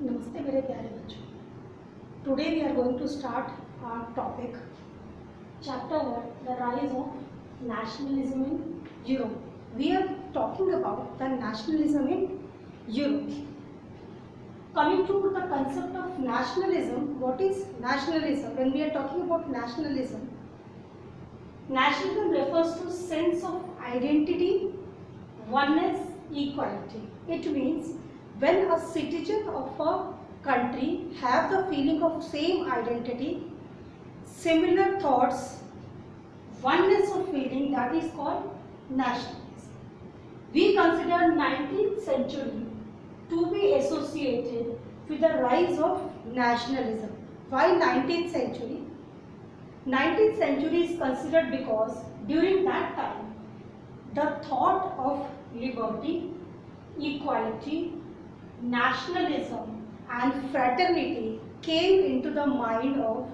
नमस्ते मेरे प्यारे बच्चों. Today we are going to start our topic, chapter 1, the rise of nationalism in Europe. We are talking about the nationalism in Europe. Coming to the concept of nationalism, what is nationalism? When we are talking about nationalism refers to sense of identity, oneness, equality. It means when a citizen of a country have the feeling of same identity, similar thoughts, oneness of feeling, that is called nationalism. We consider 19th century to be associated with the rise of nationalism. Why 19th century? 19th century is considered because during that time the thought of liberty, equality, nationalism and fraternity came into the mind of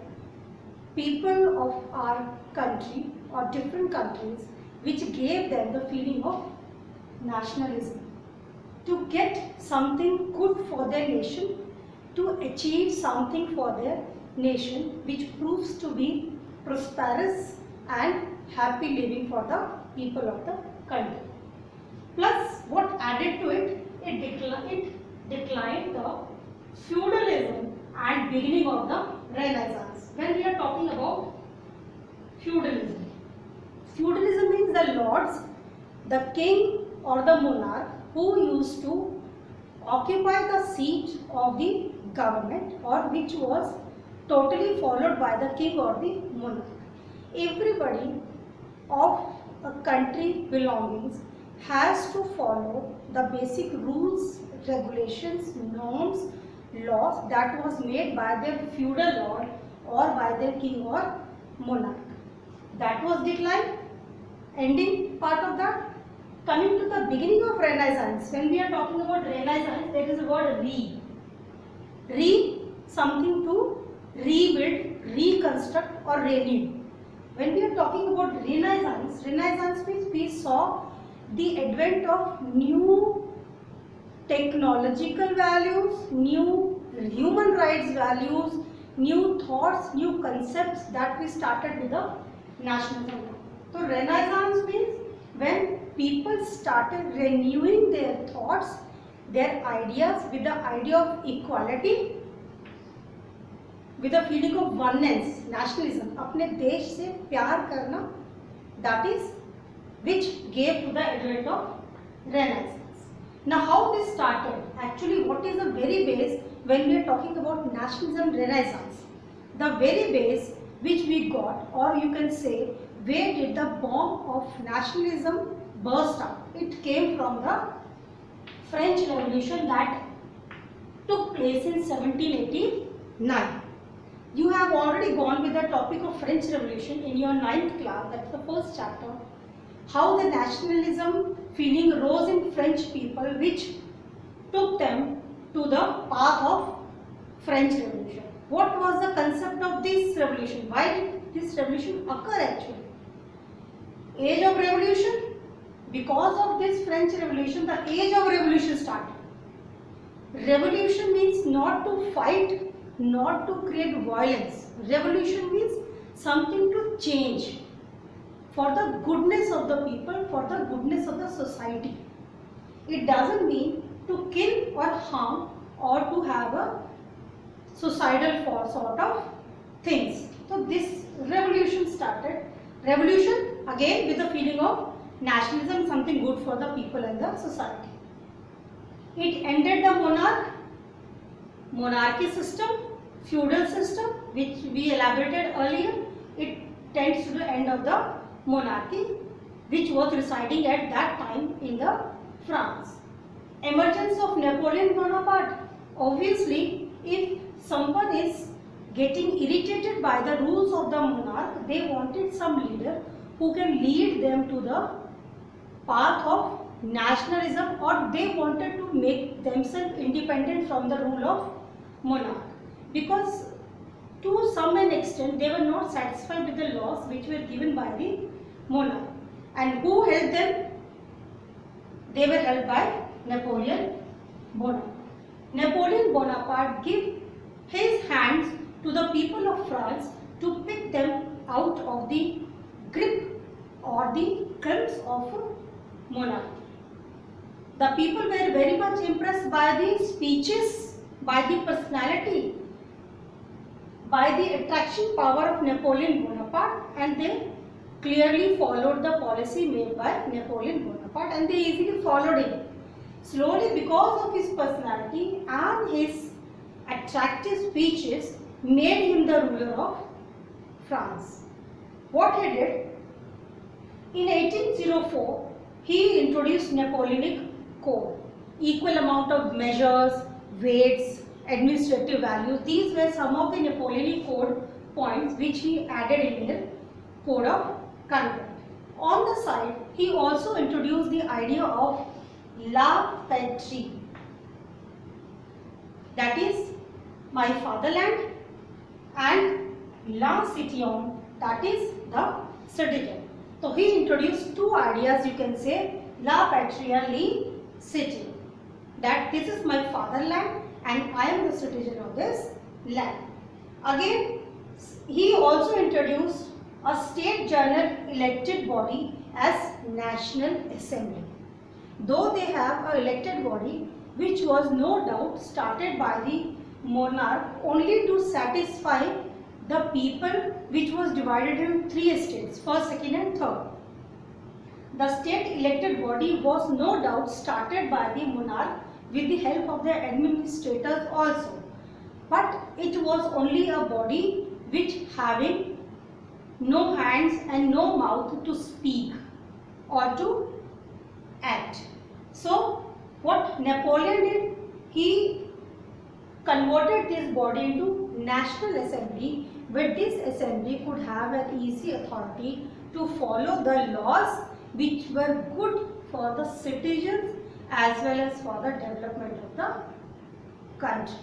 people of our country or different countries, which gave them the feeling of nationalism. To get something good for their nation, to achieve something for their nation which proves to be prosperous and happy living for the people of the country. Plus, what added to it, it declined the feudalism and beginning of the Renaissance. When we are talking about feudalism, feudalism means the lords, the king or the monarch who used to occupy the seat of the government or which was totally followed by the king or the monarch. Everybody of a country belongings has to follow the basic rules, regulations, norms, laws that was made by their feudal lord or by their king or monarch. That was decline. Ending part of that. Coming to the beginning of Renaissance. When we are talking about Renaissance, there is a word re. Re, something to rebuild, reconstruct or renew. When we are talking about Renaissance, Renaissance means we saw the advent of new technological values, new human rights values, new thoughts, new concepts that we started with the nationalism. So Renaissance means when people started renewing their thoughts, their ideas with the idea of equality, with a feeling of oneness, nationalism, अपने देश से प्यार करना, that is which gave to the advent of Renaissance. Now how this started? Actually, what is the very base when we are talking about nationalism Renaissance? The very base which we got, or you can say, where did the bomb of nationalism burst out? It came from the French Revolution that took place in 1789. You have already gone with the topic of French Revolution in your 9th class, that's the first chapter. How the nationalism feeling rose in French people which took them to the path of French Revolution. What was the concept of this revolution? Why did this revolution occur actually? Age of revolution. Because of this French Revolution, the age of revolution started. Revolution means not to fight, not to create violence. Revolution means something to change for the goodness of the people, for the goodness of the society. It doesn't mean to kill or harm or to have a suicidal sort of things. So this revolution started. Revolution again with the feeling of nationalism, something good for the people and the society. It ended the monarchy system, feudal system, which we elaborated earlier. It tends to the end of the monarchy, which was residing at that time in the France. Emergence of Napoleon Bonaparte. Obviously, if someone is getting irritated by the rules of the monarch, they wanted some leader who can lead them to the path of nationalism, or they wanted to make themselves independent from the rule of monarch, because to some extent they were not satisfied with the laws which were given by the monarch. And who held them? They were held by Napoleon Bonaparte. Napoleon Bonaparte gave his hands to the people of France to pick them out of the grip or the crimps of monarchy. The people were very much impressed by the speeches, by the personality, by the attraction power of Napoleon Bonaparte, and they clearly followed the policy made by Napoleon Bonaparte, and they easily followed him. Slowly, because of his personality and his attractive speeches, made him the ruler of France. What he did? In 1804, he introduced Napoleonic Code. Equal amount of measures, weights, administrative values. These were some of the Napoleonic Code points which he added in his Code of Conduct. On the side, he also introduced the idea of La Patrie, that is my fatherland, and La Citoyen, that is the citizen. So he introduced two ideas, you can say, La Patrie and La Citoyen, that this is my fatherland and I am the citizen of this land. Again, he also introduced a state general elected body as National Assembly. Though they have an elected body which was no doubt started by the monarch only to satisfy the people, which was divided in three states, first, second and third. The state elected body was no doubt started by the monarch with the help of the administrators also, but it was only a body which having no hands and no mouth to speak or to act. So what Napoleon did, he converted this body into National Assembly, where this assembly could have an easy authority to follow the laws which were good for the citizens as well as for the development of the country.